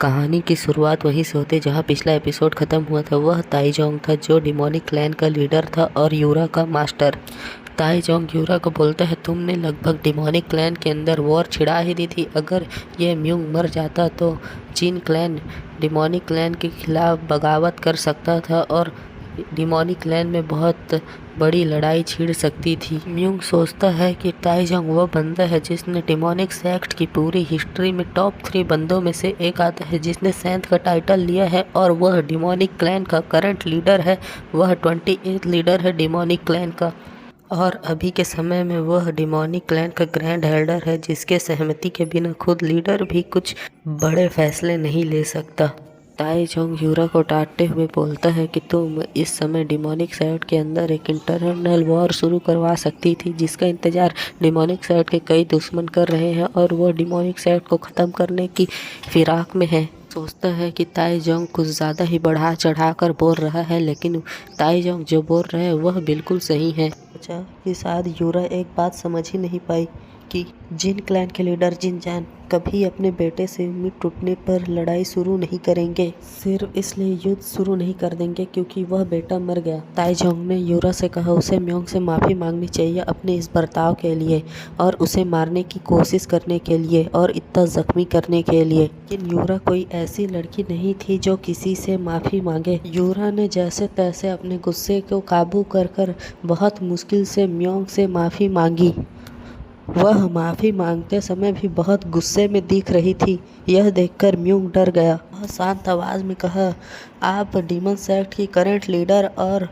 कहानी की शुरुआत वहीं से होती है जहां पिछला एपिसोड खत्म हुआ था। वह ताइजोंग था जो डिमोनिक क्लैन का लीडर था और यूरा का मास्टर। ताइजोंग यूरा को बोलता है, तुमने लगभग डिमोनिक क्लैन के अंदर वॉर छिड़ा ही दी थी। अगर ये म्यूंग मर जाता तो जिन क्लैन डिमोनिक क्लैन के खिलाफ बगावत कर सकता था और डिमोनिक क्लैन में बहुत बड़ी लड़ाई छिड़ सकती थी। म्यूंग सोचता है कि ताइजोंग वो बंदा है जिसने डिमोनिक सेक्ट की पूरी हिस्ट्री में टॉप 3 बंदों में से एक आता है, जिसने सेंथ का टाइटल लिया है और वह डिमोनिक क्लैन का करंट लीडर है। वह 28th लीडर है डिमोनिक क्लैन का और अभी के समय में वह डिमोनिक क्लैन का ग्रैंड हेल्डर है, जिसके सहमति के बिना खुद लीडर भी कुछ बड़े फैसले नहीं ले सकता। ताइजोंग यूरा को डांटते हुए बोलता है कि तुम इस समय डिमोनिक साइड के अंदर एक इंटरनल वॉर शुरू करवा सकती थी, जिसका इंतजार डिमोनिक साइड के कई दुश्मन कर रहे हैं और वह डिमोनिक साइड को ख़त्म करने की फिराक में है। सोचता है कि ताइजोंग कुछ ज़्यादा ही बढ़ा चढ़ा कर बोल रहा है, लेकिन ताइजोंग जो बोल रहे हैं वह बिल्कुल सही है। सोचा कि शायद यूरा एक बात समझ ही नहीं पाई कि जिन क्लैन के लीडर जिनजान कभी अपने बेटे से उम्मीद टूटने पर लड़ाई शुरू नहीं करेंगे, सिर्फ इसलिए युद्ध शुरू नहीं कर देंगे क्योंकि वह बेटा मर गया। ताइजोंग ने यूरा से कहा उसे म्योंग से माफ़ी मांगनी चाहिए अपने इस बर्ताव के लिए और उसे मारने की कोशिश करने के लिए और इतना जख्मी करने के लिए। लेकिन यूरा कोई ऐसी लड़की नहीं थी जो किसी से माफ़ी मांगे। यूरा ने जैसे तैसे अपने गुस्से को काबू कर बहुत मुश्किल से म्योंग से माफ़ी मांगी। वह माफ़ी मांगते समय भी बहुत गुस्से में दिख रही थी। यह देखकर म्यूंग डर गया। वह शांत आवाज़ में कहा, आप डीमन सेक्ट की करंट लीडर और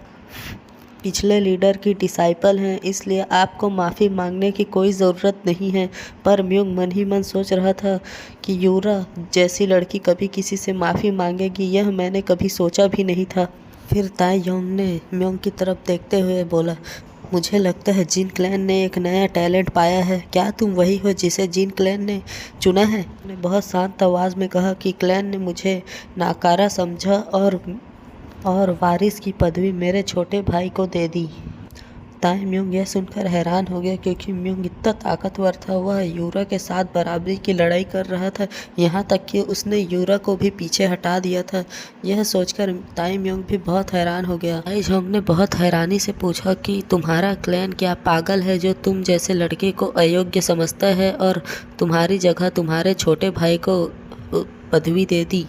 पिछले लीडर की डिसाइपल हैं, इसलिए आपको माफ़ी मांगने की कोई ज़रूरत नहीं है। पर म्यूंग मन ही मन सोच रहा था कि यूरा जैसी लड़की कभी किसी से माफ़ी मांगेगी, यह मैंने कभी सोचा भी नहीं था। फिर ताइजोंग ने म्योंग की तरफ देखते हुए बोला, मुझे लगता है जिन क्लैन ने एक नया टैलेंट पाया है। क्या तुम वही हो जिसे जिन क्लैन ने चुना है? ने बहुत शांत आवाज़ में कहा कि क्लैन ने मुझे नाकारा समझा और वारिस की पदवी मेरे छोटे भाई को दे दी। ताई म्यूंग यह सुनकर हैरान हो गया क्योंकि म्यूंग इतना ताकतवर था। वह यूरा के साथ बराबरी की लड़ाई कर रहा था, यहाँ तक कि उसने यूरा को भी पीछे हटा दिया था। यह सोचकर ताई म्यूंग भी बहुत हैरान हो गया। ताइजोंग ने बहुत हैरानी से पूछा कि तुम्हारा क्लैन क्या पागल है जो तुम जैसे लड़के को अयोग्य समझता है और तुम्हारी जगह तुम्हारे छोटे भाई को पदवी दे दी?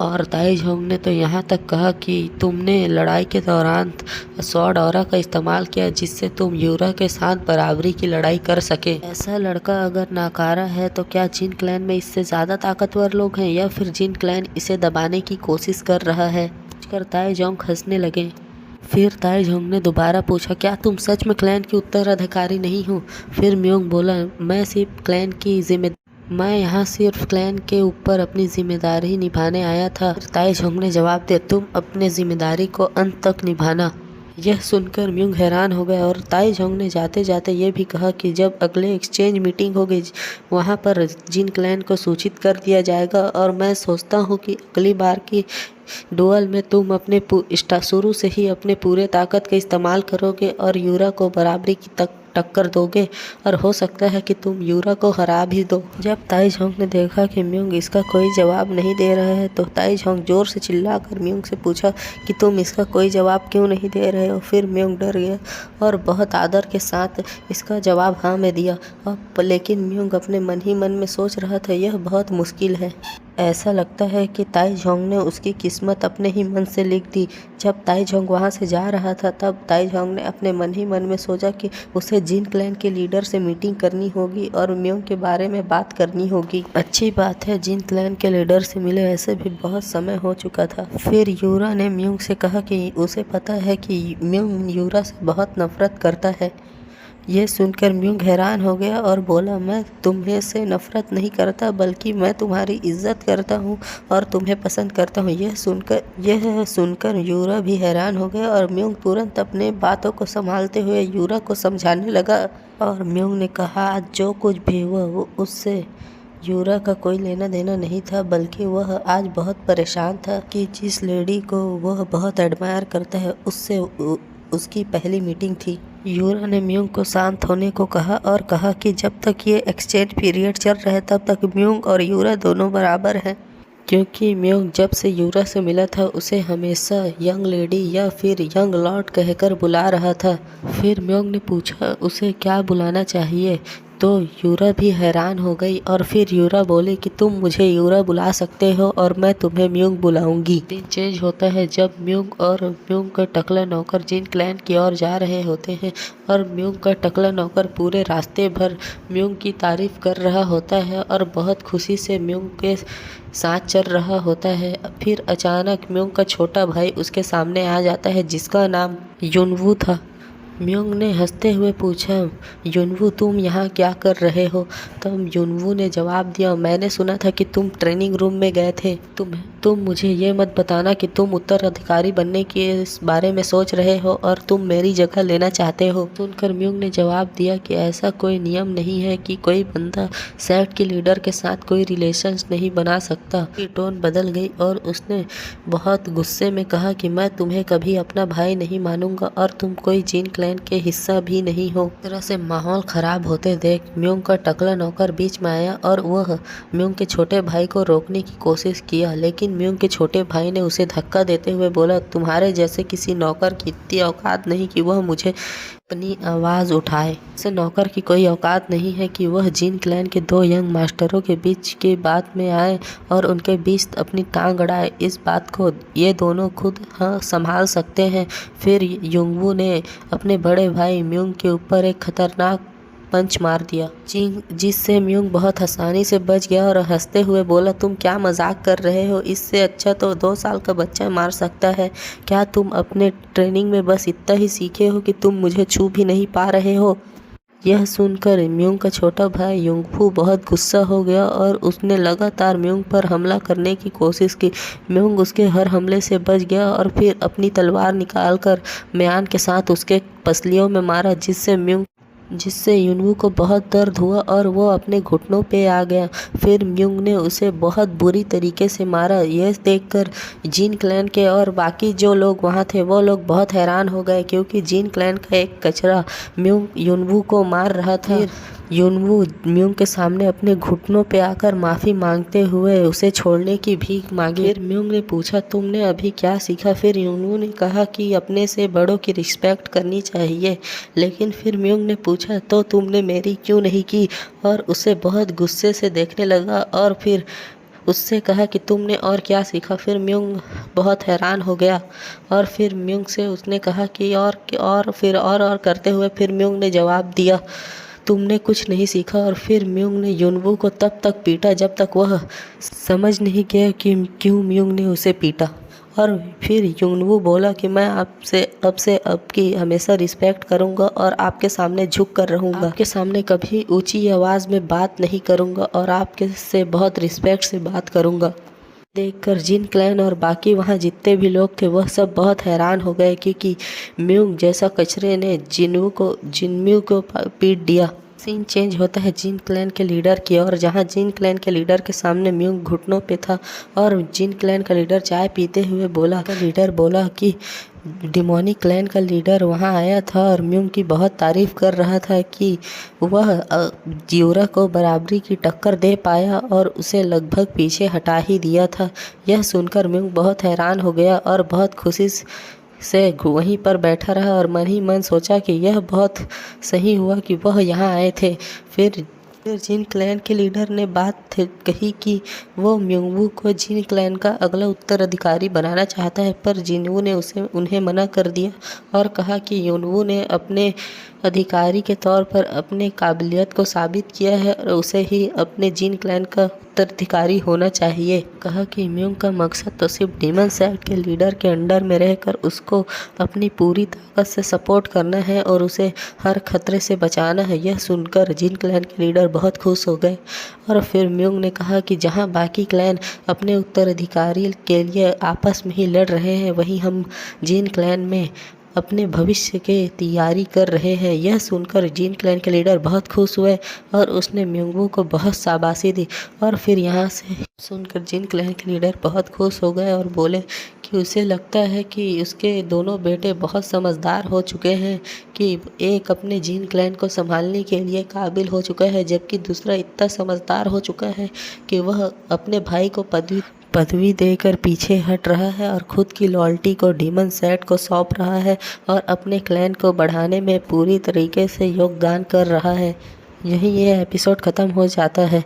और ताइजोंग ने तो यहाँ तक कहा कि तुमने लड़ाई के दौरान स्वॉर्ड ऑरा का इस्तेमाल किया जिससे तुम यूरा के साथ बराबरी की लड़ाई कर सके। ऐसा लड़का अगर नाकारा है तो क्या जिन क्लैन में इससे ज़्यादा ताकतवर लोग हैं या फिर जिन क्लैन इसे दबाने की कोशिश कर रहा है? कर ताइजोंग हंसने लगे। फिर ताइजोंग ने दोबारा पूछा, क्या तुम सच में क्लैन की उत्तराधिकारी नहीं हो? फिर म्योंग बोला, मैं यहाँ सिर्फ क्लैन के ऊपर अपनी जिम्मेदारी निभाने आया था। ताइजोंग ने जवाब दिया, तुम अपने जिम्मेदारी को अंत तक निभाना। यह सुनकर म्यूंग हैरान हो गया और ताइजोंग ने जाते जाते ये भी कहा कि जब अगले एक्सचेंज मीटिंग होगी वहाँ पर जिन क्लैन को सूचित कर दिया जाएगा और मैं सोचता हूँ कि अगली बार की डुअल में तुम अपने शुरू से ही अपने पूरे ताकत का इस्तेमाल करोगे और यूरा को बराबरी की टक्कर दोगे और हो सकता है कि तुम यूरा को हरा भी दो। जब ताइजोंग ने देखा कि म्यूंग इसका कोई जवाब नहीं दे रहा है तो ताइजोंग जोर से चिल्लाकर म्यूंग से पूछा कि तुम इसका कोई जवाब क्यों नहीं दे रहे हो? फिर म्यूंग डर गया और बहुत आदर के साथ इसका जवाब हाँ में दिया। लेकिन म्यूंग अपने मन ही मन में सोच रहा था, यह बहुत मुश्किल है। ऐसा लगता है कि ताइजोंग ने उसकी किस्मत अपने ही मन से लिख दी। जब ताइजोंग वहाँ से जा रहा था तब ताइजोंग ने अपने मन ही मन में सोचा कि उसे जिन क्लैन के लीडर से मीटिंग करनी होगी और म्योंग के बारे में बात करनी होगी। अच्छी बात है जिन क्लैन के लीडर से मिले, ऐसे भी बहुत समय हो चुका था। फिर यूरा ने म्योंग से कहा कि उसे पता है कि म्योंग यूरा से बहुत नफरत करता है। यह सुनकर म्यूंग हैरान हो गया और बोला, मैं तुम्हें से नफरत नहीं करता बल्कि मैं तुम्हारी इज्जत करता हूँ और तुम्हें पसंद करता हूँ। यह सुनकर यूरा भी हैरान हो गया और म्यूंग तुरंत अपने बातों को संभालते हुए यूरा को समझाने लगा। और म्यूंग ने कहा, आज जो कुछ भी हुआ वो उससे यूरा का कोई लेना देना नहीं था, बल्कि वह आज बहुत परेशान था कि जिस लेडी को वह बहुत एडमायर करता है उससे उसकी पहली मीटिंग थी। यूरा ने म्यूंग को शांत होने को कहा और कहा कि जब तक ये एक्सचेंज पीरियड चल रहा है तब तक म्यूंग और यूरा दोनों बराबर हैं। क्योंकि म्योंग जब से यूरा से मिला था उसे हमेशा यंग लेडी या फिर यंग लॉर्ड कहकर बुला रहा था। फिर म्योंग ने पूछा उसे क्या बुलाना चाहिए, तो यूरा भी हैरान हो गई और फिर यूरा बोली कि तुम मुझे यूरा बुला सकते हो और मैं तुम्हें म्योंग बुलाऊंगी। सीन चेंज होता है जब म्योंग और म्योंग का टकला नौकर जिन क्लैन की ओर जा रहे होते हैं और म्योंग का टकला नौकर पूरे रास्ते भर म्योंग की तारीफ कर रहा होता है और बहुत खुशी से म्योंग के साथ चल रहा होता है। फिर अचानक म्योंग का छोटा भाई उसके सामने आ जाता है जिसका नाम युनवू था। म्योंग ने हंसते हुए पूछा, युनवू तुम यहाँ क्या कर रहे हो? तब युनवू ने जवाब दिया, मैंने सुना था कि तुम ट्रेनिंग रूम में गए थे। तुम मुझे ये मत बताना कि तुम उत्तराधिकारी बनने के इस बारे में सोच रहे हो और तुम मेरी जगह लेना चाहते हो। सुनकर म्योंग ने जवाब दिया कि ऐसा कोई नियम नहीं है कि कोई बंदा सेक्ट के लीडर के साथ कोई रिलेशंस नहीं बना सकता। उसकी टोन बदल गई और उसने बहुत गुस्से में कहा कि मैं तुम्हें कभी अपना भाई नहीं मानूंगा और तुम कोई जिन क्लैन के हिस्सा भी नहीं हो। इस तरह से माहौल खराब होते देख म्योंग का टकला नौकर बीच में आया और वह म्योंग के छोटे भाई को रोकने की कोशिश किया, लेकिन म्योंग के छोटे भाई ने उसे धक्का देते हुए बोला, तुम्हारे जैसे किसी नौकर की इतनी औकात नहीं कि वह मुझे अपनी आवाज़ उठाए। ऐसे नौकर की कोई औकात नहीं है कि वह जिन क्लैन के दो यंग मास्टरों के बीच की बात में आए और उनके बीच अपनी टांग अड़ाए। इस बात को ये दोनों खुद संभाल सकते हैं। फिर युनवू ने अपने बड़े भाई म्योंग के ऊपर एक खतरनाक पंच मार दिया जिससे म्योंग बहुत आसानी से बच गया और हंसते हुए बोला, तुम क्या मजाक कर रहे हो? इससे अच्छा तो 2 साल का बच्चा मार सकता है। क्या तुम अपने ट्रेनिंग में बस इतना ही सीखे हो कि तुम मुझे छू भी नहीं पा रहे हो? यह सुनकर म्योंग का छोटा भाई युनवू बहुत गुस्सा हो गया और उसने लगातार म्योंग पर हमला करने की कोशिश की। म्योंग उसके हर हमले से बच गया और फिर अपनी तलवार निकालकर म्यान के साथ उसके पसलियों में मारा जिससे युनवू को बहुत दर्द हुआ और वो अपने घुटनों पे आ गया। फिर म्योंग ने उसे बहुत बुरी तरीके से मारा। यह देखकर जिन क्लैन के और बाकी जो लोग वहाँ थे वो लोग बहुत हैरान हो गए क्योंकि जिन क्लैन का एक कचरा म्योंग युनवू को मार रहा था। युनवू म्योंग के सामने अपने घुटनों पे आकर माफ़ी मांगते हुए उसे छोड़ने की भीख मांगी। फिर म्योंग ने पूछा, तुमने अभी क्या सीखा? फिर युनवू ने कहा कि अपने से बड़ों की रिस्पेक्ट करनी चाहिए। लेकिन फिर म्योंग ने पूछा, तो तुमने मेरी क्यों नहीं की? और उसे बहुत गुस्से से देखने लगा और फिर उससे कहा कि तुमने और क्या सीखा? फिर म्योंग बहुत हैरान हो गया और फिर म्योंग से उसने कहा कि और फिर और करते हुए फिर म्योंग ने जवाब दिया, तुमने कुछ नहीं सीखा। और फिर म्योंग ने युनवू को तब तक पीटा जब तक वह समझ नहीं गया कि क्यों म्योंग ने उसे पीटा। और फिर युनवू बोला कि मैं अब से आपकी हमेशा रिस्पेक्ट करूंगा और आपके सामने झुक कर रहूंगा। आपके सामने कभी ऊंची आवाज़ में बात नहीं करूंगा और आपके से बहुत रिस्पेक्ट से बात करूंगा। देखकर जिन क्लैन और बाकी वहाँ जितने भी लोग थे वह सब बहुत हैरान हो गए क्योंकि म्योंग जैसा कचरे ने जिनम्यू को पीट दिया। सीन चेंज होता है जिन क्लैन के लीडर की ओर, जहाँ जिन क्लैन के लीडर के सामने म्योंग घुटनों पे था और जिन क्लैन का लीडर चाय पीते हुए बोला कि डिमोनिक क्लैन का लीडर वहाँ आया था और म्योंग की बहुत तारीफ कर रहा था कि वह यूरा को बराबरी की टक्कर दे पाया और उसे लगभग पीछे हटा ही दिया था। यह सुनकर म्योंग बहुत हैरान हो गया और बहुत खुशी से वहीं पर बैठा रहा और मन ही मन सोचा कि यह बहुत सही हुआ कि वह यहाँ आए थे। फिर जिन क्लैन के लीडर ने बात कही कि वो म्योंगवू को जिन क्लैन का अगला उत्तराधिकारी बनाना चाहता है, पर जिनवू ने उन्हें मना कर दिया और कहा कि युनवू ने अपने अधिकारी के तौर पर अपने काबिलियत को साबित किया है और उसे ही अपने जिन क्लैन का उत्तराधिकारी होना चाहिए। कहा कि म्योंग का मकसद तो सिर्फ डीमन सेक्ट के लीडर के अंडर में रहकर उसको अपनी पूरी ताकत से सपोर्ट करना है और उसे हर खतरे से बचाना है। यह सुनकर जिन क्लैन के लीडर बहुत खुश हो गए और फिर म्योंग ने कहा कि जहां बाकी क्लैन अपने उत्तराधिकारी के लिए आपस में ही लड़ रहे हैं, वहीं हम जिन क्लैन में अपने भविष्य के तैयारी कर रहे हैं। यह सुनकर जिन क्लैन के लीडर बहुत खुश हुए और उसने म्योंगवू को बहुत शाबाशी दी। और फिर यहाँ से सुनकर जिन क्लैन के लीडर बहुत खुश हो गए और बोले कि उसे लगता है कि उसके दोनों बेटे बहुत समझदार हो चुके हैं कि एक अपने जिन क्लैन को संभालने के लिए काबिल हो चुका है, जबकि दूसरा इतना समझदार हो चुका है कि वह अपने भाई को पदवी देकर पीछे हट रहा है और खुद की लॉयल्टी को डीमन सेट को सौंप रहा है और अपने क्लैन को बढ़ाने में पूरी तरीके से योगदान कर रहा है। यही ये एपिसोड ख़त्म हो जाता है।